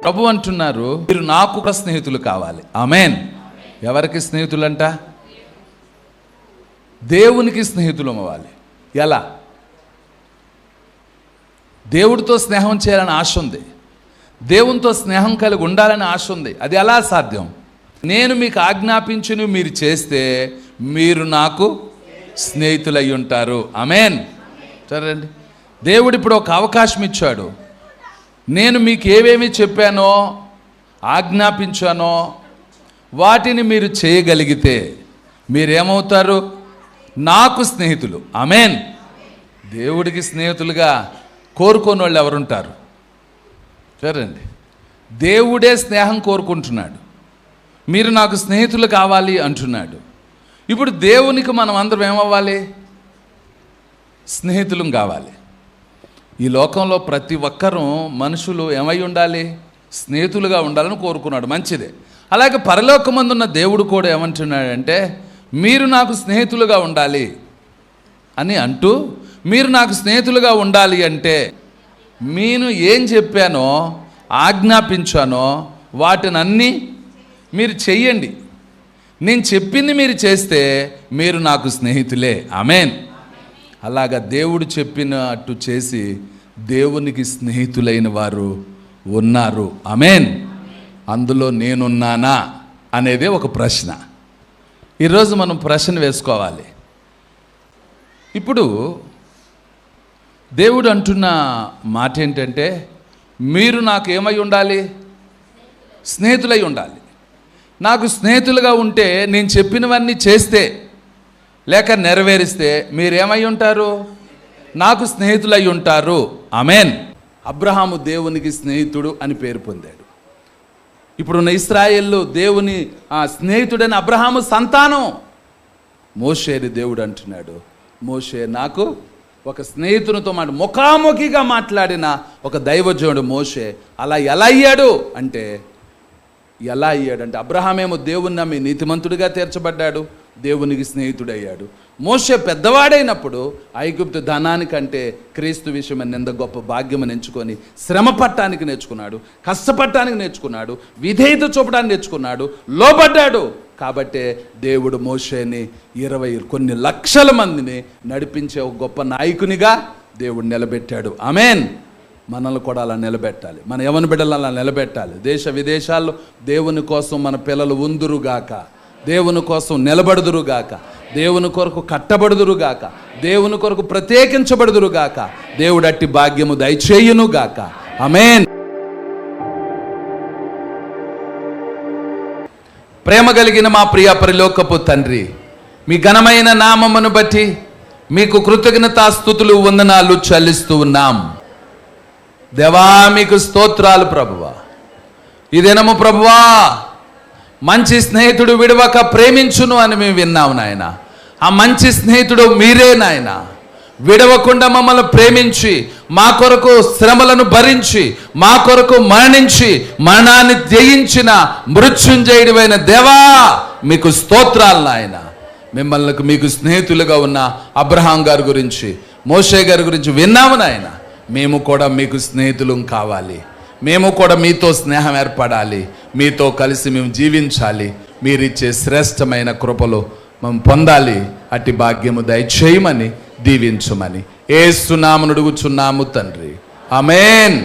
ప్రభు అంటున్నారు, మీరు నాకు కూడా స్నేహితులు కావాలి. ఆమేన్. ఎవరికి స్నేహితులంట? దేవునికి స్నేహితులు అవ్వాలి. ఎలా? దేవుడితో స్నేహం చేయాలని ఆశ ఉంది, దేవునితో స్నేహం కలిగి ఉండాలని ఆశ ఉంది. అది ఎలా సాధ్యం? నేను మీకు ఆజ్ఞాపించును మీరు చేస్తే మీరు నాకు స్నేహితులై ఉంటారు. ఆమేన్. సరేండి, దేవుడు ఇప్పుడు ఒక అవకాశం ఇచ్చాడు. నేను మీకు ఏవేమి చెప్పానో ఆజ్ఞాపించానో వాటిని మీరు చేయగలిగితే మీరేమవుతారు? నాకు స్నేహితులు. ఆమేన్. దేవుడికి స్నేహితులుగా కోరుకోని వాళ్ళు ఎవరుంటారు? సరేండి, దేవుడే స్నేహం కోరుకుంటున్నాడు. మీరు నాకు స్నేహితులు కావాలి అంటున్నాడు. ఇప్పుడు దేవునికి మనం అందరం ఏమవ్వాలి? స్నేహితులం కావాలి. ఈ లోకంలో ప్రతి ఒక్కరూ మనుషులు ఏమై ఉండాలి? స్నేహితులుగా ఉండాలని కోరుకున్నాడు. మంచిదే. అలాగే పరలోకమందున్న దేవుడు కూడా ఏమంటున్నాడంటే, మీరు నాకు స్నేహితులుగా ఉండాలి అని అంటూ, మీరు నాకు స్నేహితులుగా ఉండాలి అంటే నేను ఏం చెప్పానో ఆజ్ఞాపించానో వాటిని అన్నీ మీరు చెయ్యండి. నేను చెప్పింది మీరు చేస్తే మీరు నాకు స్నేహితులే. ఆమేన్. అలాగా దేవుడు చెప్పినట్టు చేసి దేవునికి స్నేహితులైన వారు ఉన్నారు. ఆమేన్. అందులో నేనున్నానా అనేదే ఒక ప్రశ్న. ఈరోజు మనం ప్రశ్న వేసుకోవాలి. ఇప్పుడు దేవుడు అంటున్న మాట ఏంటంటే, మీరు నాకు ఏమై ఉండాలి? స్నేహితులై ఉండాలి. నాకు స్నేహితులుగా ఉంటే నేను చెప్పినవన్నీ చేస్తే లేక నెరవేరిస్తే మీరేమై ఉంటారు? నాకు స్నేహితులై ఉంటారు. ఆమేన్. అబ్రహాము దేవునికి స్నేహితుడు అని పేరు పొందాడు. ఇప్పుడున్న ఇశ్రాయేలు దేవుని స్నేహితుడని అబ్రహాము సంతానం. మోషేని దేవుడు అంటున్నాడు, మోషే నాకు ఒక స్నేహితునితో ముఖాముఖిగా మాట్లాడిన ఒక దైవజనుడు మోషే. అలా ఎలా అయ్యాడు అంటే, అబ్రహామేమో దేవుని నమ్మి నీతిమంతుడిగా తీర్చబడ్డాడు, దేవునికి స్నేహితుడయ్యాడు. మోషే పెద్దవాడైనప్పుడు ఐగుప్తు ధనానికంటే క్రీస్తు విషయమని ఎంత గొప్ప భాగ్యమని ఎంచుకొని శ్రమ పట్టడానికి నేర్చుకున్నాడు, కష్టపడటానికి నేర్చుకున్నాడు, విధేయత చూపడానికి నేర్చుకున్నాడు, లోబడ్డాడు. కాబట్టే దేవుడు మోషేని 20 కొన్ని లక్షల మందిని నడిపించే ఒక గొప్ప నాయకునిగా దేవుడు నిలబెట్టాడు. ఆమేన్. మనల్ని కూడా అలా నిలబెట్టాలి. మన యవ్వన బిడ్డలు అలా నిలబెట్టాలి. దేశ విదేశాల్లో దేవుని కోసం మన పిల్లలు ఉందురుగాక, దేవుని కోసం నిలబడుదురుగాక, దేవుని కొరకు కట్టబడుదురుగాక, దేవుని కొరకు ప్రత్యేకించబడుదురుగాక. దేవుడు అట్టి భాగ్యము దయచేయునుగాక. ఆమేన్. ప్రేమ కలిగిన మా ప్రియ పరలోకపు తండ్రి, మీ ఘనమైన నామమును బట్టి మీకు కృతజ్ఞతాస్తుతులు వందనాలు చెల్లిస్తూ ఉన్నాం. దేవా మీకు స్తోత్రాలు ప్రభువా. ఈ దినము ప్రభువా, మంచి స్నేహితుడు విడవక ప్రేమించును అని మేము విన్నాము నాయన. ఆ మంచి స్నేహితుడు మీరే నాయన. విడవకుండా మమ్మల్ని ప్రేమించి మా కొరకు శ్రమలను భరించి మా కొరకు మరణించి మరణాన్ని జయించిన మృత్యుంజయుడైన దేవా మీకు స్తోత్రాలు నాయన. మిమ్మల్ని మీకు స్నేహితులుగా ఉన్న అబ్రహాం గారి గురించి, మోషే గారి గురించి విన్నాము నాయన. మేము కూడా మీకు స్నేహితులం కావాలి. మేము కూడా మీతో స్నేహం ఏర్పడాలి. మీతో కలిసి మేము జీవించాలి. మీరిచ్చే శ్రేష్టమైన కృపలు మేము పొందాలి. అట్టి భాగ్యము దయచేయమని దీవించమని యేసు నామమున అడుగుచున్నాము తండ్రి. ఆమేన్.